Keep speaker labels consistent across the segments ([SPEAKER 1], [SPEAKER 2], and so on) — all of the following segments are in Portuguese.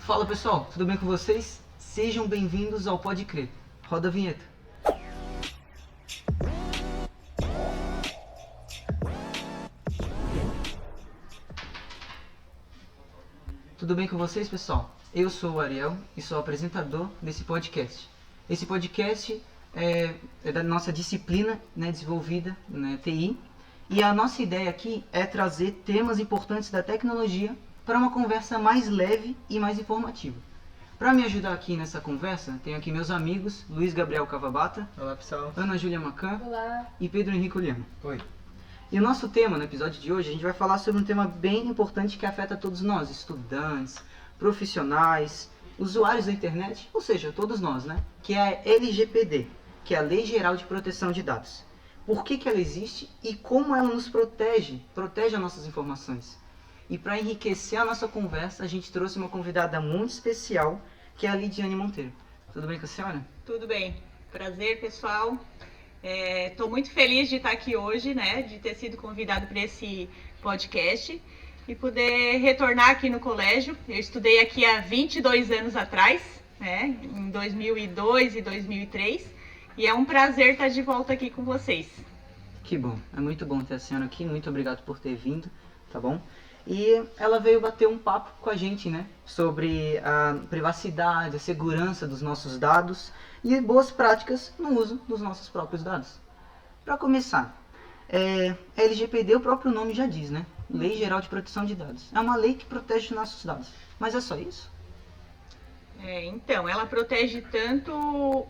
[SPEAKER 1] Fala pessoal, tudo bem com vocês? Sejam bem-vindos ao Pode Crer. Roda a vinheta. Tudo bem com vocês, pessoal? Eu sou o Ariel e sou apresentador desse podcast. Esse podcast é da nossa disciplina, desenvolvida na TI. E a nossa ideia aqui é trazer temas importantes da tecnologia para uma conversa mais leve e mais informativa. Para me ajudar aqui nessa conversa, tenho aqui meus amigos Luiz Gabriel Cavabata.
[SPEAKER 2] Olá, pessoal.
[SPEAKER 1] Ana Júlia Macan.
[SPEAKER 3] Olá.
[SPEAKER 1] E Pedro Henrique Oliano.
[SPEAKER 2] Oi.
[SPEAKER 1] E o nosso tema no episódio de hoje, a gente vai falar sobre um tema bem importante que afeta todos nós, estudantes, profissionais, usuários da internet, ou seja, todos nós, que é a LGPD, que é a Lei Geral de Proteção de Dados. Por que ela existe e como ela nos protege as nossas informações. E para enriquecer a nossa conversa, a gente trouxe uma convidada muito especial, que é a Lidiane Monteiro. Tudo bem com a senhora?
[SPEAKER 3] Tudo bem. Prazer, pessoal. Estou muito feliz de estar aqui hoje, de ter sido convidado para esse podcast e poder retornar aqui no colégio. Eu estudei aqui há 22 anos atrás, em 2002 e 2003, e é um prazer estar de volta aqui com vocês.
[SPEAKER 1] Que bom, é muito bom ter a senhora aqui, muito obrigado por ter vindo, tá bom? E ela veio bater um papo com a gente, sobre a privacidade, a segurança dos nossos dados e boas práticas no uso dos nossos próprios dados. Para começar, a LGPD, o próprio nome já diz, Lei Geral de Proteção de Dados. É uma lei que protege os nossos dados, mas é só isso?
[SPEAKER 3] Então, ela protege tanto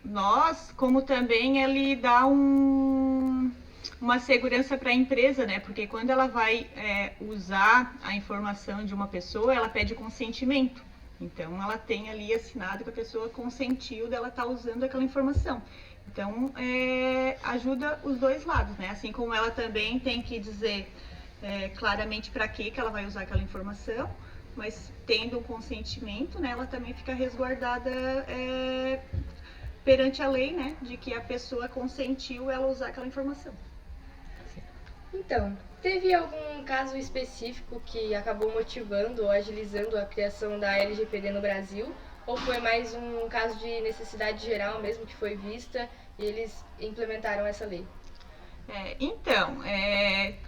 [SPEAKER 3] nós, como também ele dá uma segurança para a empresa, porque quando ela vai usar a informação de uma pessoa, ela pede consentimento. Então, ela tem ali assinado que a pessoa consentiu dela estar usando aquela informação. Então, ajuda os dois lados, Assim como ela também tem que dizer claramente para que ela vai usar aquela informação, mas tendo um consentimento, ela também fica resguardada perante a lei, de que a pessoa consentiu ela usar aquela informação.
[SPEAKER 4] Então, teve algum caso específico que acabou motivando ou agilizando a criação da LGPD no Brasil? Ou foi mais um caso de necessidade geral mesmo que foi vista e eles implementaram essa lei?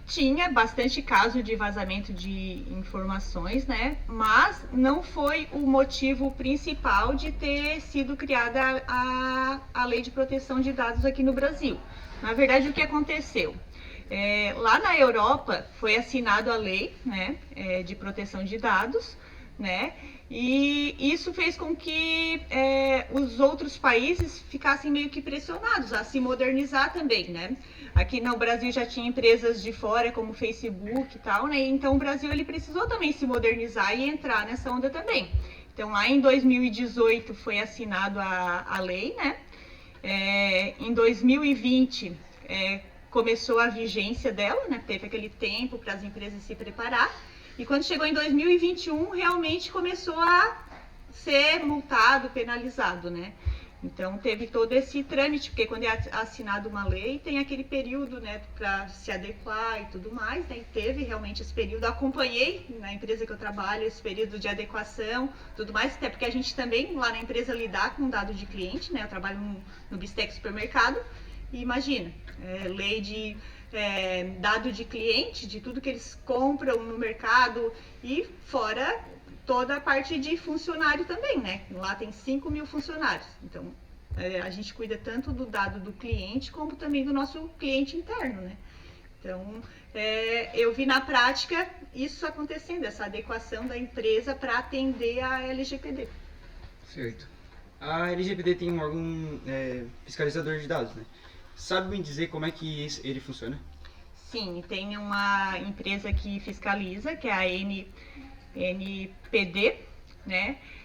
[SPEAKER 3] Tinha bastante caso de vazamento de informações, mas não foi o motivo principal de ter sido criada a Lei de Proteção de Dados aqui no Brasil. Na verdade, o que aconteceu? Lá na Europa foi assinado a lei de proteção de dados, e isso fez com que os outros países ficassem meio que pressionados a se modernizar também, Aqui no Brasil já tinha empresas de fora, como Facebook e tal, Então o Brasil ele precisou também se modernizar e entrar nessa onda também. Então lá em 2018 foi assinado a lei, Em 2020 começou a vigência dela, Teve aquele tempo para as empresas se preparar. E quando chegou em 2021, realmente começou a ser multado, penalizado, Então, teve todo esse trâmite, porque quando é assinada uma lei, tem aquele período, para se adequar e tudo mais, E teve realmente esse período. Eu acompanhei na empresa que eu trabalho esse período de adequação, tudo mais, até porque a gente também, lá na empresa, lidar com dado de cliente, Eu trabalho no Bistec Supermercado, e imagina, lei de dado de cliente, de tudo que eles compram no mercado, e fora toda a parte de funcionário também, Lá tem 5.000 funcionários, então a gente cuida tanto do dado do cliente, como também do nosso cliente interno, Então, eu vi na prática isso acontecendo, essa adequação da empresa para atender a LGPD.
[SPEAKER 2] Certo. A LGPD tem um órgão fiscalizador de dados, Sabe me dizer como é que ele funciona?
[SPEAKER 3] Sim, tem uma empresa que fiscaliza, que é a NPD,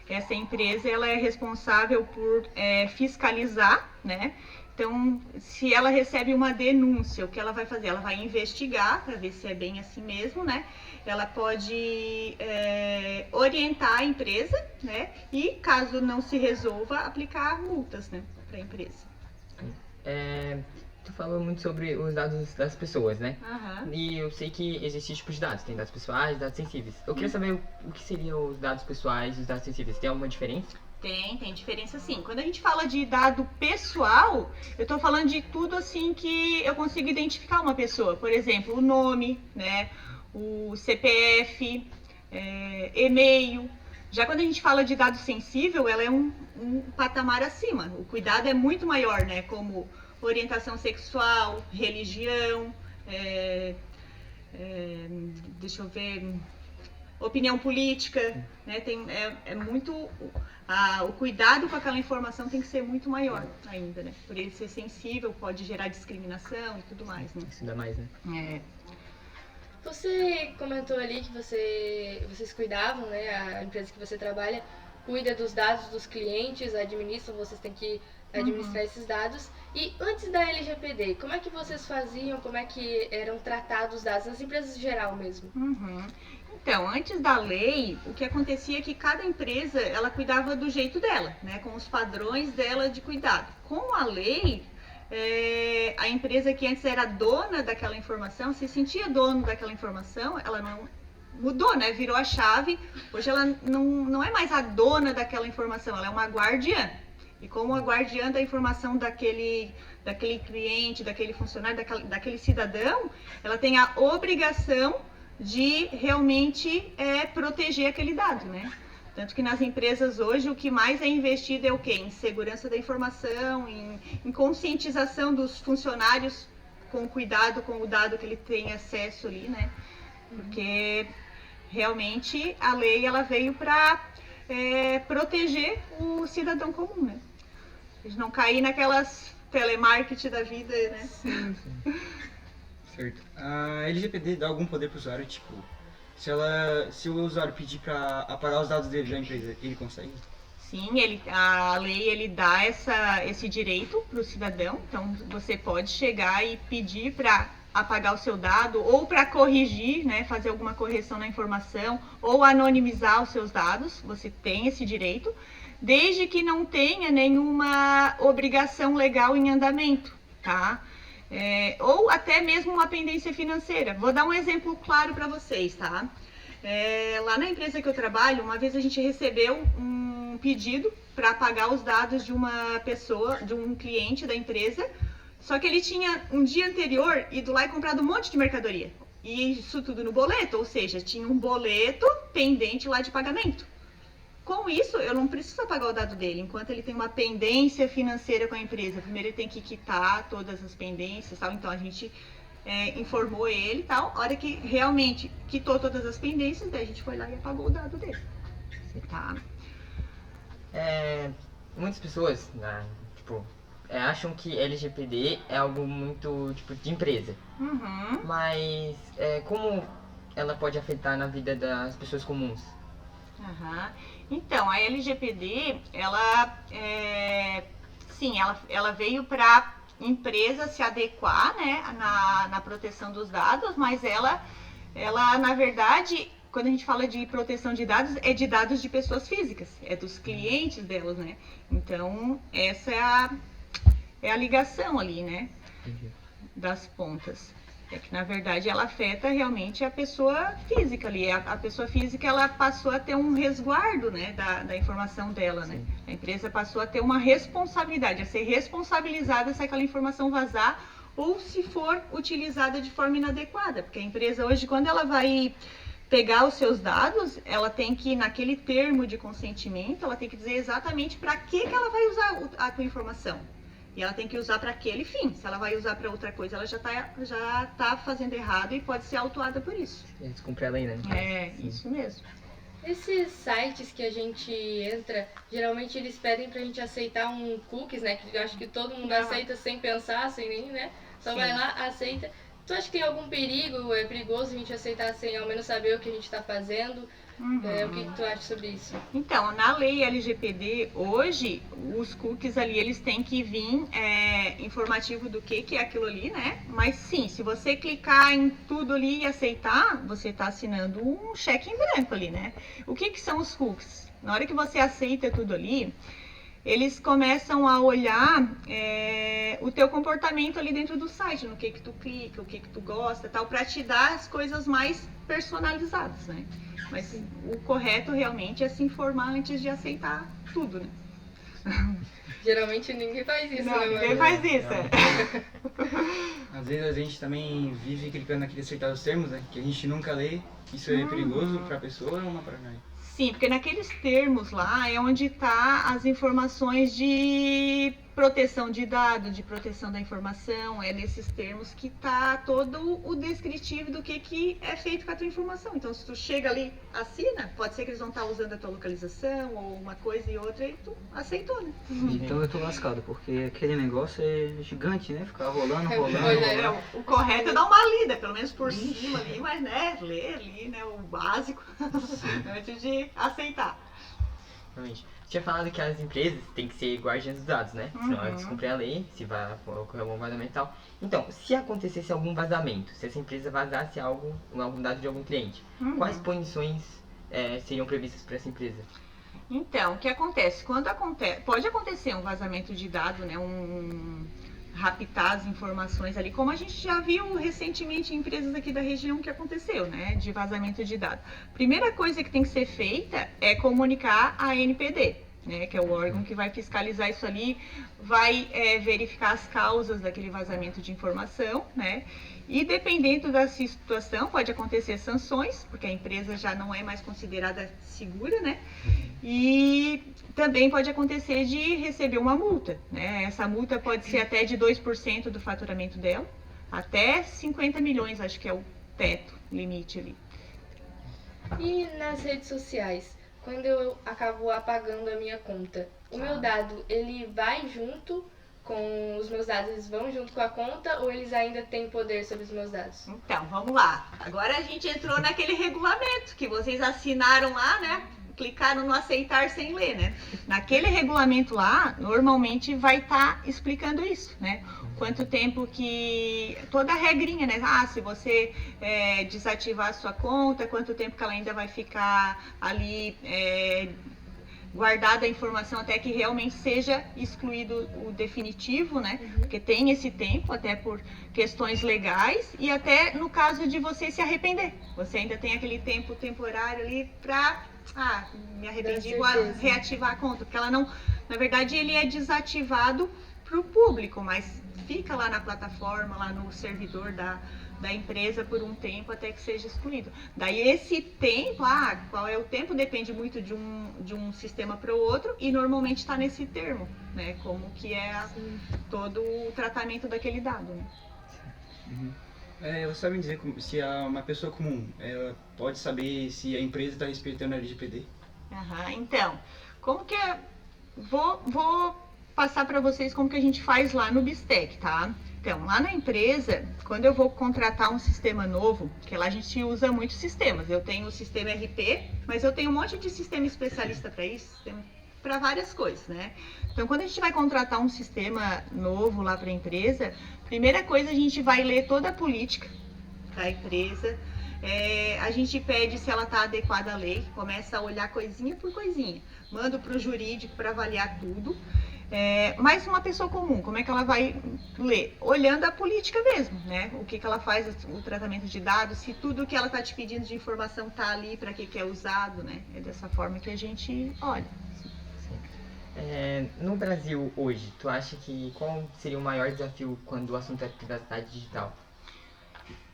[SPEAKER 3] Essa empresa ela é responsável por fiscalizar, Então, se ela recebe uma denúncia, o que ela vai fazer? Ela vai investigar para ver se é bem assim mesmo, Ela pode orientar a empresa, E caso não se resolva, aplicar multas, para a empresa.
[SPEAKER 5] Tu falou muito sobre os dados das pessoas, né?
[SPEAKER 3] Aham.
[SPEAKER 5] E eu sei que existem tipos de dados, tem dados pessoais, dados sensíveis. Eu queria saber o que seriam os dados pessoais e os dados sensíveis. Tem alguma diferença?
[SPEAKER 3] Tem diferença sim. Quando a gente fala de dado pessoal, eu estou falando de tudo assim que eu consigo identificar uma pessoa. Por exemplo, o nome, né? O CPF, e-mail. Já quando a gente fala de dado sensível, ela é um patamar acima. O cuidado é muito maior, né? Como orientação sexual, religião, deixa eu ver, opinião política, né? É muito o cuidado com aquela informação tem que ser muito maior ainda, né? Por ele ser sensível, pode gerar discriminação e tudo mais, né?
[SPEAKER 5] Isso dá mais, né?
[SPEAKER 4] Você comentou ali que vocês cuidavam, né? A empresa que você trabalha cuida dos dados dos clientes, administram, vocês têm que administrar esses dados. E antes da LGPD, como é que vocês faziam, como é que eram tratados os dados, nas empresas em geral mesmo?
[SPEAKER 3] Então, antes da lei, o que acontecia é que cada empresa, ela cuidava do jeito dela, né? Com os padrões dela de cuidado. Com a lei, a empresa que antes era dona daquela informação, se sentia dono daquela informação, ela não mudou, né? Virou a chave. Hoje ela não é mais a dona daquela informação, ela é uma guardiã. E como a guardiã da informação daquele cliente, daquele funcionário, daquele cidadão, ela tem a obrigação de realmente proteger aquele dado, né? Tanto que nas empresas hoje o que mais é investido é o quê? Em segurança da informação, em conscientização dos funcionários com cuidado com o dado que ele tem acesso ali, né? Porque realmente a lei ela veio para proteger o cidadão comum, né? A gente não cair naquelas telemarketing da vida, né?
[SPEAKER 5] Sim.
[SPEAKER 2] Certo. A LGPD dá algum poder para o usuário, tipo, se o usuário pedir para apagar os dados dele da empresa, ele consegue?
[SPEAKER 3] Sim, a lei dá esse direito para o cidadão, então você pode chegar e pedir para apagar o seu dado ou para corrigir, né, fazer alguma correção na informação ou anonimizar os seus dados, você tem esse direito, desde que não tenha nenhuma obrigação legal em andamento, tá? Ou até mesmo uma pendência financeira. Vou dar um exemplo claro para vocês, tá? Lá na empresa que eu trabalho, uma vez a gente recebeu um pedido para apagar os dados de uma pessoa, de um cliente da empresa, só que ele tinha um dia anterior ido lá e comprado um monte de mercadoria. E isso tudo no boleto, ou seja, tinha um boleto pendente lá de pagamento. Com isso, eu não preciso apagar o dado dele, enquanto ele tem uma pendência financeira com a empresa. Primeiro ele tem que quitar todas as pendências, tal. Então a gente informou ele e tal. A hora que realmente quitou todas as pendências, daí a gente foi lá e apagou o dado dele. Tá?
[SPEAKER 5] Muitas pessoas, né, tipo, acham que LGPD é algo muito, tipo, de empresa. Mas como ela pode afetar na vida das pessoas comuns?
[SPEAKER 3] Então, a LGPD, ela veio para empresa se adequar, né, na proteção dos dados, mas ela, na verdade, quando a gente fala de proteção de dados, é de dados de pessoas físicas, é dos clientes delas, né? Então, essa é a ligação ali, né, das pontas. É que, na verdade, ela afeta realmente a pessoa física ali. A pessoa física, ela passou a ter um resguardo, né, da informação dela, né? A empresa passou a ter uma responsabilidade, a ser responsabilizada se aquela informação vazar ou se for utilizada de forma inadequada. Porque a empresa hoje, quando ela vai pegar os seus dados, ela tem que, naquele termo de consentimento, ela tem que dizer exatamente para que ela vai usar a tua informação. E ela tem que usar para aquele fim. Se ela vai usar para outra coisa, ela já tá fazendo errado e pode ser autuada por isso.
[SPEAKER 5] Descumprir a lei, né?
[SPEAKER 3] Isso mesmo.
[SPEAKER 4] Esses sites que a gente entra, geralmente eles pedem pra gente aceitar um cookies, né? Que eu acho que todo mundo aceita sem pensar, sem nem, né? Só vai lá, aceita. Tu acha que tem algum perigo? É perigoso a gente aceitar sem ao menos saber o que a gente tá fazendo? O que tu acha sobre isso?
[SPEAKER 3] Então, na lei LGPD, hoje, os cookies ali, eles têm que vir informativo do que é aquilo ali, né? Mas sim, se você clicar em tudo ali e aceitar, você está assinando um cheque em branco ali, né? O que são os cookies? Na hora que você aceita tudo ali, eles começam a olhar o teu comportamento ali dentro do site, no que tu clica, o que tu gosta, tal, para te dar as coisas mais personalizadas, né? Mas o correto realmente é se informar antes de aceitar tudo, né?
[SPEAKER 4] Geralmente ninguém faz isso,
[SPEAKER 3] Não,
[SPEAKER 4] né?
[SPEAKER 3] ninguém faz isso.
[SPEAKER 2] Às vezes a gente também vive clicando naquele aceitar os termos, né? Que a gente nunca lê. Isso é perigoso pra pessoa ou não para nós?
[SPEAKER 3] Sim, porque naqueles termos lá é onde tá as informações de proteção de dados, de proteção da informação, é nesses termos que tá todo o descritivo do que é feito com a tua informação. Então, se tu chega ali, assina, pode ser que eles vão estar usando a tua localização ou uma coisa e outra e tu aceitou, né?
[SPEAKER 1] Então eu tô lascado, porque aquele negócio é gigante, né? Ficar rolando.
[SPEAKER 3] O correto é dar uma lida, pelo menos por cima ali, mas né, ler ali, né, o básico, antes de aceitar.
[SPEAKER 5] Realmente. Você tinha falado que as empresas têm que ser guardiãs dos dados, né? Senão elas descumprem a lei, se vai ocorrer algum vazamento e tal. Então, se acontecesse algum vazamento, se essa empresa vazasse algum dado de algum cliente, quais punições seriam previstas para essa empresa?
[SPEAKER 3] Então, o que acontece? Pode acontecer um vazamento de dado, né? Raptar as informações ali, como a gente já viu recentemente em empresas aqui da região que aconteceu, né, de vazamento de dados. Primeira coisa que tem que ser feita é comunicar a ANPD, né, que é o órgão que vai fiscalizar isso ali, vai verificar as causas daquele vazamento de informação, né, e dependendo da situação pode acontecer sanções, porque a empresa já não é mais considerada segura, né, e também pode acontecer de receber uma multa, né? Essa multa pode ser até de 2% do faturamento dela, até 50 milhões, acho que é o teto, limite ali.
[SPEAKER 4] E nas redes sociais, quando eu acabo apagando a minha conta, o meu dado, ele vai junto com os meus dados, eles vão junto com a conta ou eles ainda têm poder sobre os meus dados?
[SPEAKER 3] Então, vamos lá. Agora a gente entrou naquele regulamento que vocês assinaram lá, né? Clicaram no aceitar sem ler, né? Naquele regulamento lá, normalmente vai estar explicando isso, né? Quanto tempo que... Toda a regrinha, né? Se você desativar a sua conta, quanto tempo que ela ainda vai ficar ali guardada a informação até que realmente seja excluído o definitivo, né? Porque tem esse tempo, até por questões legais e até no caso de você se arrepender. Você ainda tem aquele tempo temporário ali para... me arrependi, vou reativar a conta, porque ela não, na verdade ele é desativado para o público, mas fica lá na plataforma, lá no servidor da empresa por um tempo até que seja excluído. Daí esse tempo, qual é o tempo, depende muito de um sistema para o outro e normalmente está nesse termo, né, como que é todo o tratamento daquele dado, né.
[SPEAKER 2] Você sabe dizer se uma pessoa comum ela pode saber se a empresa está respeitando a LGPD?
[SPEAKER 3] Então, como que é? Vou passar para vocês como que a gente faz lá no Bistec, tá? Então, lá na empresa, quando eu vou contratar um sistema novo, que lá a gente usa muitos sistemas. Eu tenho o sistema RP, mas eu tenho um monte de sistema especialista para isso, para várias coisas, né? Então, quando a gente vai contratar um sistema novo lá para a empresa, primeira coisa a gente vai ler toda a política da empresa, a gente pede se ela está adequada à lei, começa a olhar coisinha por coisinha, mando para o jurídico para avaliar tudo. Mas uma pessoa comum, como é que ela vai ler? Olhando a política mesmo, né? O que ela faz, o tratamento de dados, se tudo que ela está te pedindo de informação está ali, para que é usado, né? É dessa forma que a gente olha.
[SPEAKER 5] No Brasil hoje, tu acha que qual seria o maior desafio quando o assunto é privacidade digital?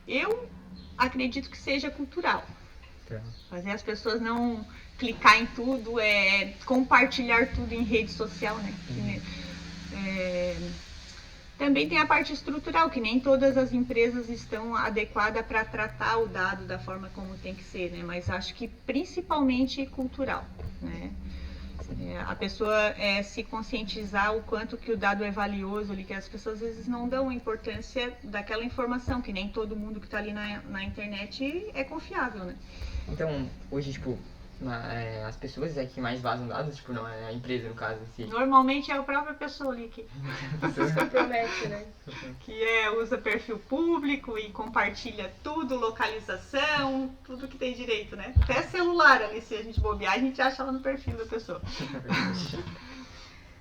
[SPEAKER 3] Eu acredito que seja cultural. Fazer as pessoas não clicar em tudo, compartilhar tudo em rede social, né? Também tem a parte estrutural, que nem todas as empresas estão adequadas para tratar o dado da forma como tem que ser, né? Mas acho que principalmente cultural, né? A pessoa se conscientizar o quanto que o dado é valioso ali, que as pessoas às vezes não dão importância daquela informação, que nem todo mundo que está ali na internet é confiável, né?
[SPEAKER 5] Então, hoje, as pessoas que mais vazam dados, não é a empresa, no caso, em si.
[SPEAKER 3] Normalmente é a própria pessoa ali que
[SPEAKER 4] se compromete, né?
[SPEAKER 3] Que usa perfil público e compartilha tudo, localização, tudo que tem direito, né? Até celular ali, se a gente bobear, a gente acha lá no perfil da pessoa.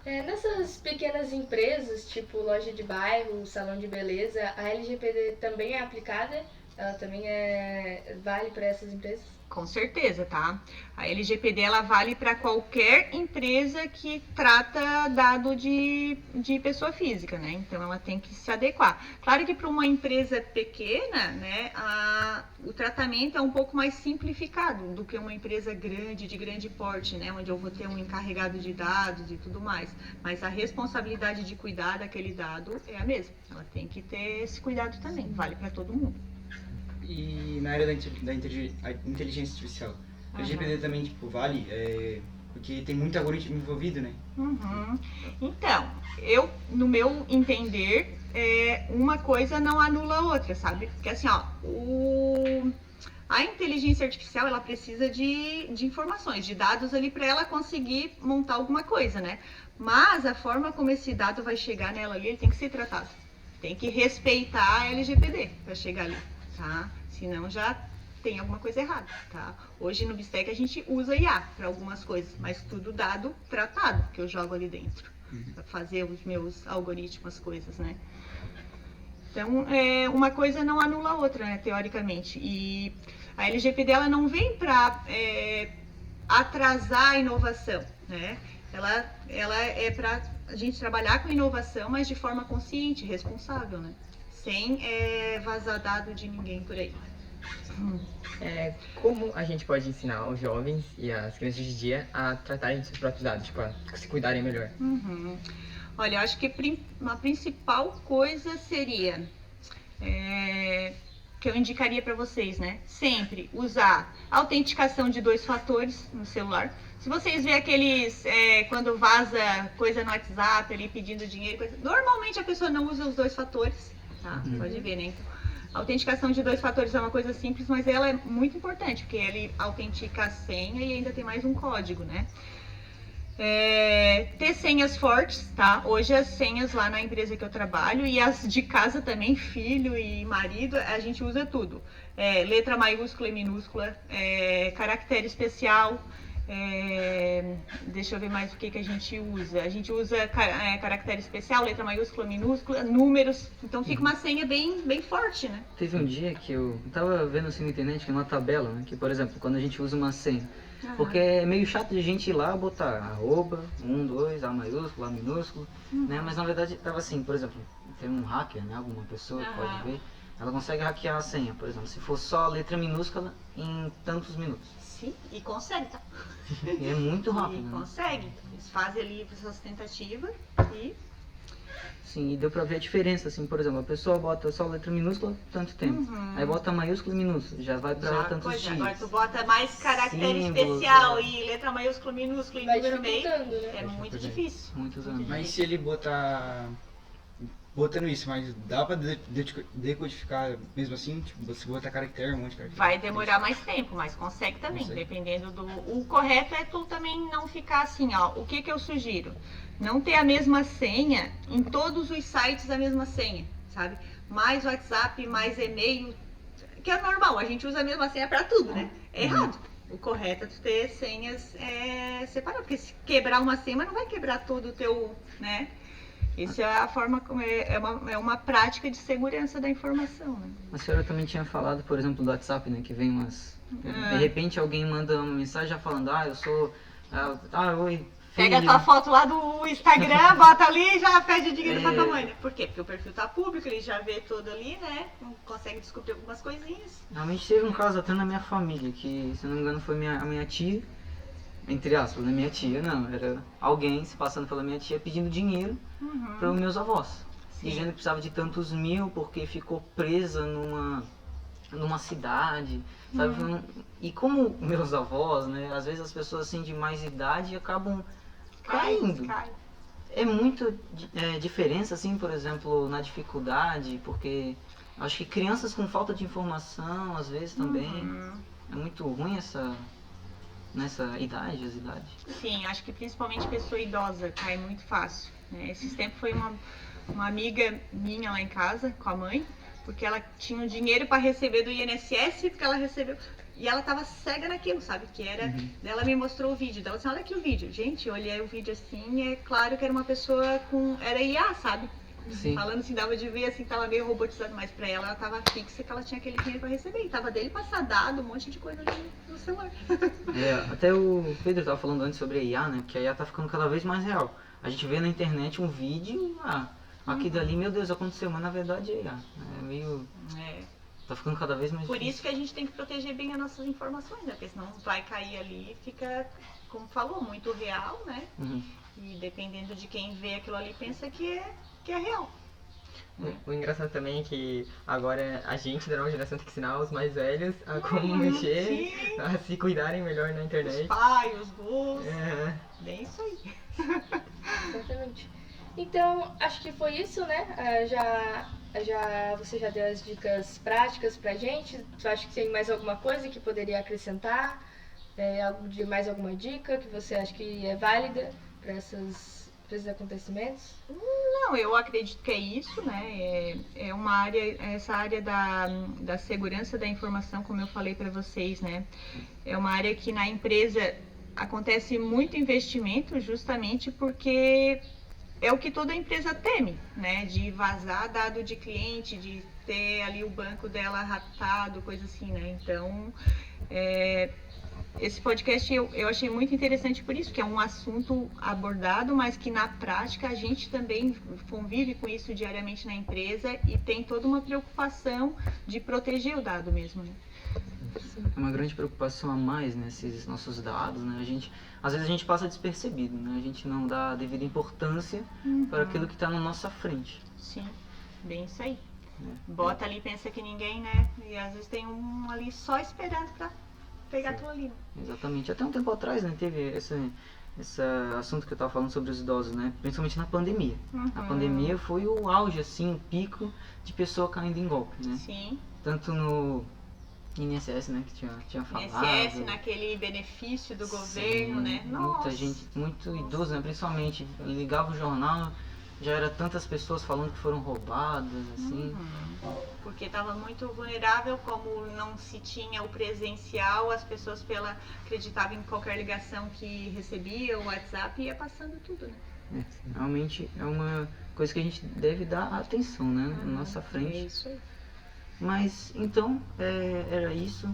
[SPEAKER 4] Nessas pequenas empresas, tipo loja de bairro, salão de beleza, a LGPD também é aplicada? Ela também vale para essas empresas?
[SPEAKER 3] Com certeza, tá? A LGPD ela vale para qualquer empresa que trata dado de pessoa física, né? Então ela tem que se adequar. Claro que para uma empresa pequena, né, o tratamento é um pouco mais simplificado do que uma empresa grande, de grande porte, né? Onde eu vou ter um encarregado de dados e tudo mais. Mas a responsabilidade de cuidar daquele dado é a mesma. Ela tem que ter esse cuidado também, vale para todo mundo.
[SPEAKER 2] E na área da inteligência artificial, a LGPD também, tipo, vale? Porque tem muito algoritmo envolvido, né?
[SPEAKER 3] Uhum. Então, no meu entender, uma coisa não anula a outra, sabe? Porque assim, ó, a inteligência artificial, ela precisa de informações, de dados ali para ela conseguir montar alguma coisa, né? Mas a forma como esse dado vai chegar nela ali, ele tem que ser tratado. Tem que respeitar a LGPD para chegar ali, tá? Senão já tem alguma coisa errada, tá? Hoje no Bistec a gente usa IA para algumas coisas, mas tudo dado tratado que eu jogo ali dentro, para fazer os meus algoritmos, as coisas, né? Então, uma coisa não anula a outra, né, teoricamente. E a LGPD ela não vem para atrasar a inovação, né? Ela é para a gente trabalhar com inovação, mas de forma consciente, responsável, né? Sem vazar dado de ninguém por aí.
[SPEAKER 5] Como a gente pode ensinar os jovens e as crianças de dia a tratarem de seus próprios dados, tipo, a se cuidarem melhor?
[SPEAKER 3] Olha, eu acho que uma principal coisa seria que eu indicaria para vocês, né? Sempre usar autenticação de 2 fatores no celular. Se vocês verem aqueles, quando vaza coisa no WhatsApp ali pedindo dinheiro, normalmente a pessoa não usa os 2 fatores, tá? Pode ver, né? Então, a autenticação de 2 fatores é uma coisa simples, mas ela é muito importante, porque ele autentica a senha e ainda tem mais um código, né? Ter senhas fortes, tá? Hoje as senhas lá na empresa que eu trabalho e as de casa também, filho e marido, a gente usa tudo. Letra maiúscula e minúscula, caractere especial, deixa eu ver mais o que a gente usa. A gente usa caractere especial, letra maiúscula, minúscula, números. Então fica uma senha bem, bem forte, né?
[SPEAKER 1] Teve um dia que eu tava vendo assim na internet, que é uma tabela, né? Que, por exemplo, quando a gente usa uma senha, porque é meio chato de a gente ir lá botar arroba, 1, 2, A maiúsculo, A minúsculo, né? Mas na verdade tava assim, por exemplo, tem um hacker, né? Alguma pessoa que pode ver, ela consegue hackear a senha, por exemplo, se for só a letra minúscula em tantos minutos.
[SPEAKER 3] Sim, e consegue, tá?
[SPEAKER 1] E é muito rápido, né?
[SPEAKER 3] Consegue. Eles fazem ali essas tentativas e...
[SPEAKER 1] Sim, e deu pra ver a diferença, assim, por exemplo, a pessoa bota só letra minúscula, tanto tempo. Aí bota maiúsculo e minúsculo, já vai pra tantos dias.
[SPEAKER 3] Agora tu bota mais caractere
[SPEAKER 1] Símbolos,
[SPEAKER 3] especial e letra maiúscula, minúscula e
[SPEAKER 4] Vai
[SPEAKER 3] número meio.
[SPEAKER 4] dificultando, né?
[SPEAKER 3] É muito difícil.
[SPEAKER 1] Muitos anos.
[SPEAKER 2] Mas se ele botando isso, mas dá pra decodificar mesmo assim? Tipo, você botar caractere, um monte de caractere?
[SPEAKER 3] Vai demorar mais tempo, mas consegue também, dependendo do... O correto é tu também não ficar assim, ó. O que eu sugiro? Não ter a mesma senha em todos os sites, a mesma senha, sabe? Mais WhatsApp, mais e-mail, que é normal, a gente usa a mesma senha pra tudo, né? É errado. O correto é tu ter senhas separadas, porque se quebrar uma senha, mas não vai quebrar todo o teu, né? Isso é a forma, é uma prática de segurança da informação, né?
[SPEAKER 1] A senhora também tinha falado, por exemplo, do WhatsApp, né? Que vem umas... De repente alguém manda uma mensagem já falando, eu sou... oi, filho.
[SPEAKER 3] Pega a tua foto lá do Instagram, bota ali e já pede dinheiro pra tua mãe, né? Por quê? Porque o perfil tá público, ele já vê tudo ali, né? Consegue descobrir algumas coisinhas.
[SPEAKER 1] Realmente teve um caso até na minha família, que, se não me engano, foi a minha tia, entre aspas, né? Minha tia, não, era alguém se passando pela minha tia pedindo dinheiro para os meus avós. Dizendo que precisava de tantos mil porque ficou presa numa cidade, sabe? E como meus avós, né? Às vezes as pessoas assim de mais idade acabam caindo. É muito diferença, assim, por exemplo, na dificuldade, porque acho que crianças com falta de informação, às vezes também, é muito ruim nessa idade, as idades.
[SPEAKER 3] Sim, acho que principalmente pessoa idosa cai muito fácil, né? Esses tempos foi uma amiga minha lá em casa, com a mãe, porque ela tinha um dinheiro para receber do INSS, porque ela recebeu E ela tava cega naquilo, sabe? Que era. Ela me mostrou o vídeo. Ela disse, olha aqui o vídeo. Gente, eu olhei o vídeo assim, é claro que era uma pessoa com. Era IA, sabe?
[SPEAKER 1] Sim.
[SPEAKER 3] Falando assim, dava de ver assim, tava meio robotizado, mas pra ela tava fixa que ela tinha aquele dinheiro pra receber. E tava dele passar dado, um monte de coisa ali no celular.
[SPEAKER 1] Até o Pedro tava falando antes sobre a IA, né? Porque a IA tá ficando cada vez mais real. A gente vê na internet um vídeo, aqui dali, meu Deus, aconteceu, mas na verdade é IA. É meio. Tá ficando cada vez mais
[SPEAKER 3] Por
[SPEAKER 1] difícil.
[SPEAKER 3] isso que a gente tem que proteger bem as nossas informações, né? Porque senão vai cair ali e fica, como falou, muito real, né? E dependendo de quem vê aquilo ali, pensa que é real.
[SPEAKER 5] O engraçado também é que agora a gente da nova geração tem que ensinar os mais velhos a como mexer, a se cuidarem melhor na internet.
[SPEAKER 3] Os pais, os gols. Bem isso aí.
[SPEAKER 4] Exatamente. Então, acho que foi isso, né? Você já deu as dicas práticas pra gente. Tu acha que tem mais alguma coisa que poderia acrescentar? Mais alguma dica que você acha que é válida para esses acontecimentos?
[SPEAKER 3] Não, eu acredito que é isso, né? É uma área, essa área da segurança da informação, como eu falei para vocês, né? É uma área que na empresa acontece muito investimento justamente porque é o que toda empresa teme, né? De vazar dado de cliente, de ter ali o banco dela raptado, coisa assim, né? Então, esse podcast eu achei muito interessante por isso, que é um assunto abordado, mas que na prática a gente também convive com isso diariamente na empresa e tem toda uma preocupação de proteger o dado mesmo, né?
[SPEAKER 1] É uma grande preocupação a mais, né, esses nossos dados, né? Às vezes a gente passa despercebido, né? A gente não dá a devida importância para aquilo que está na nossa frente.
[SPEAKER 3] Sim, bem isso aí. Bota ali e pensa que ninguém, né? E às vezes tem um ali só esperando para pegar tudo ali.
[SPEAKER 1] Exatamente. Até um tempo atrás, né, teve esse assunto que eu estava falando sobre os idosos, né? Principalmente na pandemia. A pandemia foi o auge, assim, o pico de pessoa caindo em golpe, né?
[SPEAKER 3] Sim.
[SPEAKER 1] Tanto no INSS, né, que tinha falado.
[SPEAKER 3] INSS, naquele benefício do governo, né?
[SPEAKER 1] Muita
[SPEAKER 3] Nossa.
[SPEAKER 1] gente, muito idoso, né? Principalmente, ligava o jornal, já era tantas pessoas falando que foram roubadas, assim.
[SPEAKER 3] Porque estava muito vulnerável, como não se tinha o presencial, as pessoas acreditavam em qualquer ligação que recebia, o WhatsApp, ia passando tudo, né?
[SPEAKER 1] Realmente é uma coisa que a gente deve dar atenção, né, na nossa frente.
[SPEAKER 3] É isso aí.
[SPEAKER 1] Mas, então, era isso.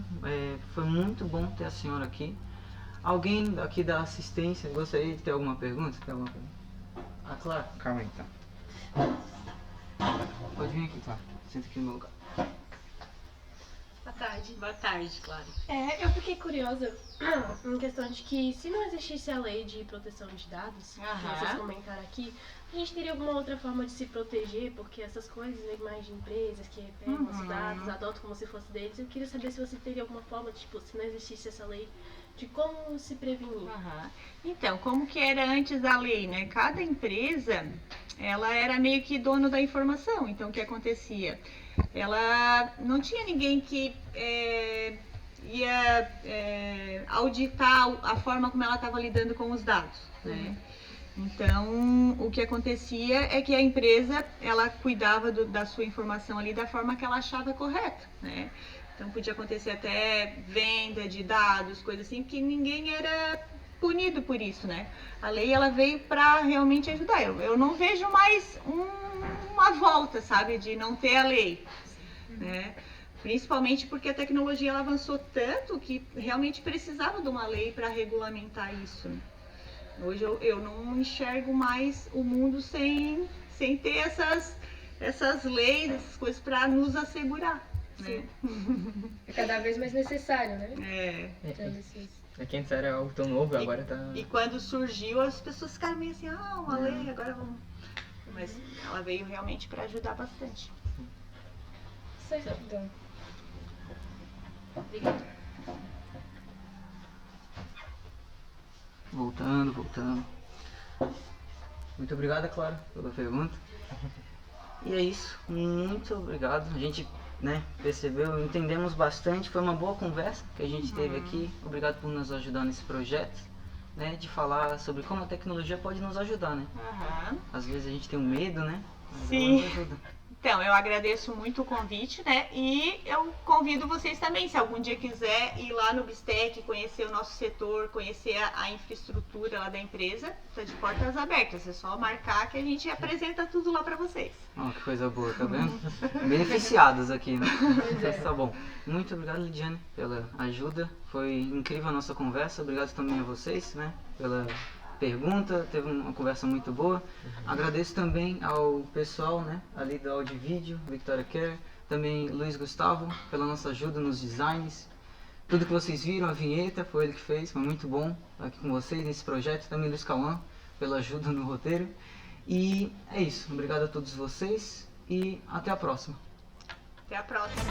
[SPEAKER 1] Foi muito bom ter a senhora aqui. Alguém aqui da assistência gostaria de ter alguma pergunta? Claro. Calma aí, tá. Pode vir aqui, tá? Senta aqui no meu lugar.
[SPEAKER 6] Boa tarde.
[SPEAKER 7] Boa tarde, Clara.
[SPEAKER 6] Eu fiquei curiosa em questão de que se não existisse a lei de proteção de dados, que vocês comentaram aqui, a gente teria alguma outra forma de se proteger, porque essas coisas, né, mais de empresas que pegam os dados, adotam como se fosse deles, eu queria saber se você teria alguma forma, tipo, se não existisse essa lei, de como se prevenir.
[SPEAKER 3] Então, como que era antes da lei, né? Cada empresa, ela era meio que dono da informação. Então, o que acontecia? Ela não tinha ninguém que ia auditar a forma como ela estava lidando com os dados, né? Então, o que acontecia é que a empresa, ela cuidava da sua informação ali da forma que ela achava correta, né? Então, podia acontecer até venda de dados, coisas assim, que ninguém era punido por isso, né? A lei, ela veio para realmente ajudar. Eu não vejo mais uma volta, sabe, de não ter a lei, né? Principalmente porque a tecnologia ela avançou tanto que realmente precisava de uma lei para regulamentar isso, né? Hoje eu não enxergo mais o mundo sem ter essas leis, essas coisas para nos assegurar, né?
[SPEAKER 4] É cada vez mais necessário, né?
[SPEAKER 5] Aqui antes era algo tão novo, agora tá...
[SPEAKER 3] E quando surgiu, as pessoas ficaram meio assim, uma lei, agora vamos... Mas ela veio realmente para ajudar bastante.
[SPEAKER 4] Certo, então.
[SPEAKER 6] Obrigada.
[SPEAKER 1] Voltando. Muito obrigado, Clara, pela pergunta. E é isso, muito obrigado. A gente, né, percebeu, entendemos bastante, foi uma boa conversa que a gente teve aqui. Obrigado por nos ajudar nesse projeto, né, de falar sobre como a tecnologia pode nos ajudar, né? Às vezes a gente tem um medo, né? Mas
[SPEAKER 3] Sim.
[SPEAKER 1] ela nos ajuda.
[SPEAKER 3] Então, eu agradeço muito o convite, né? E eu convido vocês também, se algum dia quiser ir lá no Bistec, conhecer o nosso setor, conhecer a infraestrutura lá da empresa, tá de portas abertas. É só marcar que a gente apresenta tudo lá para vocês.
[SPEAKER 1] Oh, que coisa boa, tá vendo? Beneficiados aqui, né? Então, tá bom. Muito obrigado, Lidiane, pela ajuda. Foi incrível a nossa conversa. Obrigado também a vocês, né? Pela pergunta, teve uma conversa muito boa. Agradeço também ao pessoal, né, ali do Áudio e Vídeo, Victoria Care, também Luiz Gustavo, pela nossa ajuda nos designs. Tudo que vocês viram, a vinheta, foi ele que fez, foi muito bom estar aqui com vocês nesse projeto. Também Luiz Cauã, pela ajuda no roteiro. E é isso, obrigado a todos vocês e até a próxima.
[SPEAKER 3] Até a próxima.